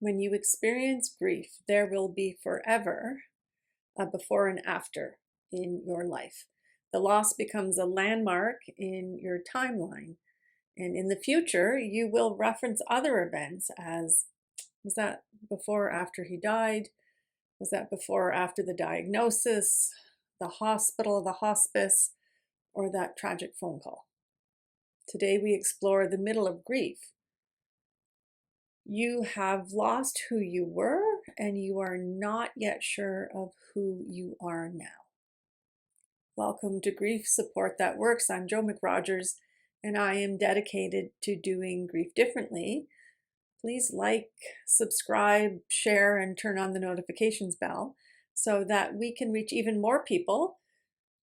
When you experience grief, there will be forever a before and after in your life. The loss becomes a landmark in your timeline. And in the future, you will reference other events as, was that before or after he died? Was that before or after the diagnosis, the hospital, the hospice, or that tragic phone call? Today, we explore the middle of grief. You have lost who you were, and you are not yet sure of who you are now. Welcome to Grief Support That Works. I'm Jo McRogers, and I am dedicated to doing grief differently. Please like, subscribe, share, and turn on the notifications bell so that we can reach even more people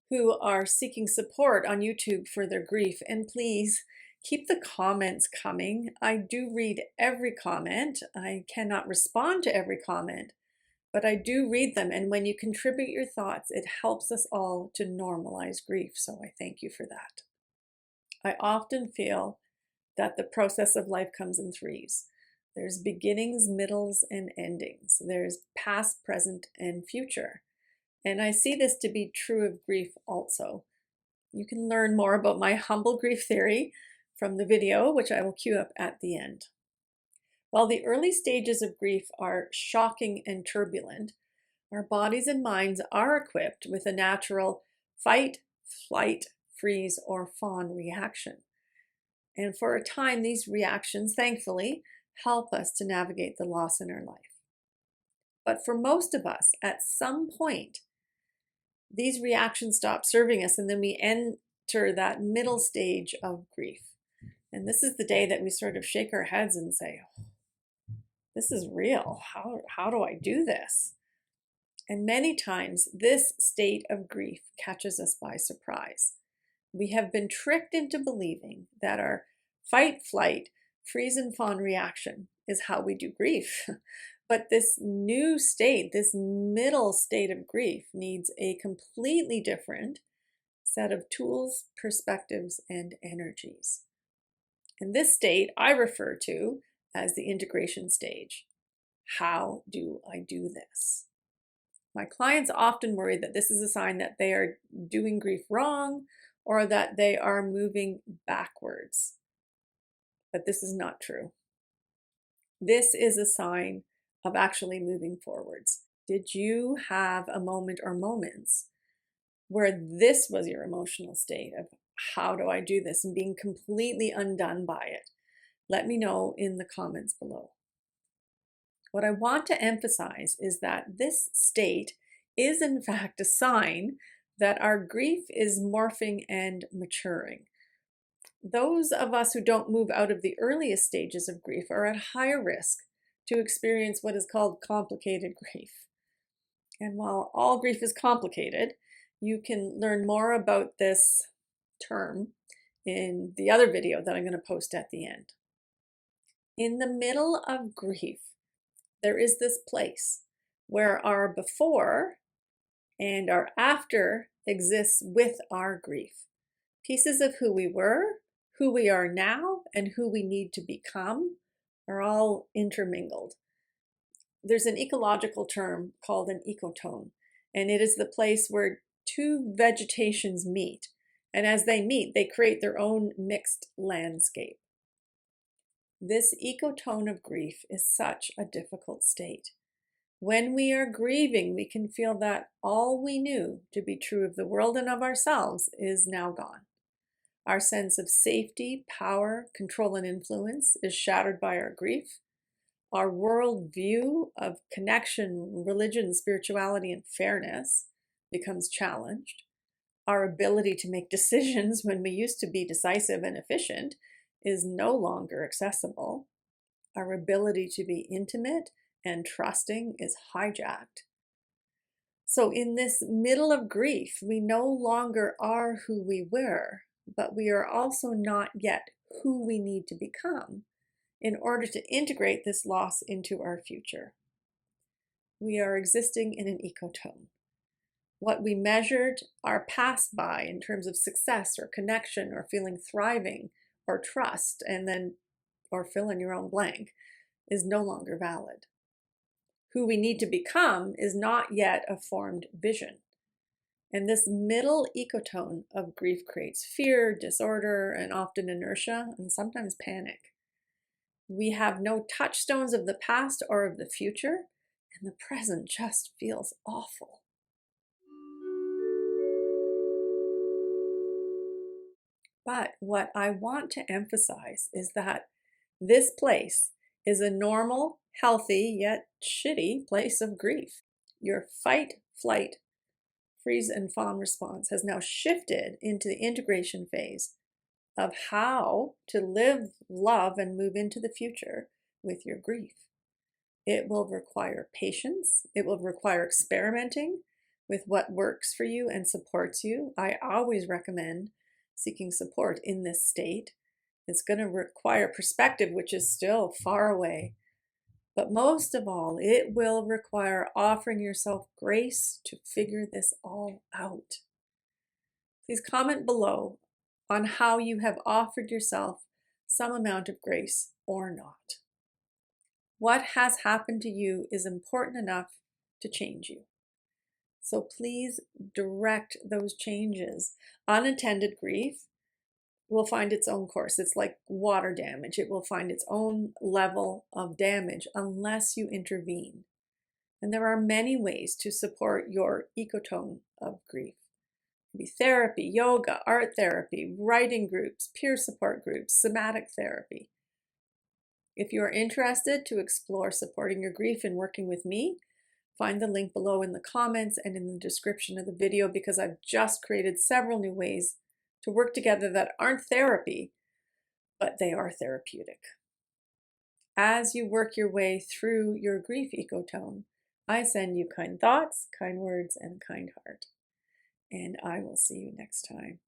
who are seeking support on YouTube for their grief. And please keep the comments coming. I do read every comment. I cannot respond to every comment, but I do read them. And when you contribute your thoughts, it helps us all to normalize grief. So I thank you for that. I often feel that the process of life comes in threes. There's beginnings, middles, and endings. There's past, present, and future. And I see this to be true of grief also. You can learn more about my humble grief theory from the video, which I will cue up at the end. While the early stages of grief are shocking and turbulent, our bodies and minds are equipped with a natural fight, flight, freeze, or fawn reaction. And for a time, these reactions, thankfully, help us to navigate the loss in our life. But for most of us, at some point, these reactions stop serving us, and then we enter that middle stage of grief. And this is the day that we sort of shake our heads and say, oh, this is real. How do I do this? And many times this state of grief catches us by surprise. We have been tricked into believing that our fight, flight, freeze, and fawn reaction is how we do grief. But this new state, this middle state of grief, needs a completely different set of tools, perspectives, and energies. And this state I refer to as the integration stage. How do I do this? My clients often worry that this is a sign that they are doing grief wrong or that they are moving backwards. But this is not true. This is a sign of actually moving forwards. Did you have a moment or moments where this was your emotional state of how do I do this and being completely undone by it? Let me know in the comments below. What I want to emphasize is that this state is in fact a sign that our grief is morphing and maturing. Those of us who don't move out of the earliest stages of grief are at higher risk to experience what is called complicated grief. And while all grief is complicated, you can learn more about this term in the other video that I'm going to post at the end. In the middle of grief, there is this place where our before and our after exists with our grief. Pieces of who we were, who we are now, and who we need to become are all intermingled. There's an ecological term called an ecotone, and it is the place where two vegetations meet. And as they meet, they create their own mixed landscape. This ecotone of grief is such a difficult state. When we are grieving, we can feel that all we knew to be true of the world and of ourselves is now gone. Our sense of safety, power, control, and influence is shattered by our grief. Our world view of connection, religion, spirituality, and fairness becomes challenged. Our ability to make decisions when we used to be decisive and efficient is no longer accessible. Our ability to be intimate and trusting is hijacked. So in this middle of grief, we no longer are who we were, but we are also not yet who we need to become in order to integrate this loss into our future. We are existing in an ecotone. What we measured our past by in terms of success or connection or feeling thriving or trust, and then, or fill in your own blank, is no longer valid. who we need to become is not yet a formed vision. And this middle ecotone of grief creates fear, disorder, and often inertia, and sometimes panic. We have no touchstones of the past or of the future, and the present just feels awful. But what I want to emphasize is that this place is a normal, healthy, yet shitty place of grief. Your fight, flight, freeze, and fawn response has now shifted into the integration phase of how to live, love, and move into the future with your grief. It will require patience. It will require experimenting with what works for you and supports you. I always recommend seeking support in this state. It's going to require perspective, which is still far away. But most of all, it will require offering yourself grace to figure this all out. Please comment below on how you have offered yourself some amount of grace or not. What has happened to you is important enough to change you. So please direct those changes. Unattended grief will find its own course. It's like water damage. It will find its own level of damage unless you intervene. And there are many ways to support your ecotone of grief. It can be therapy, yoga, art therapy, writing groups, peer support groups, somatic therapy. If you are interested to explore supporting your grief and working with me, find the link below in the comments and in the description of the video, because I've just created several new ways to work together that aren't therapy, but they are therapeutic. As you work your way through your grief ecotone, I send you kind thoughts, kind words, and a kind heart. And I will see you next time.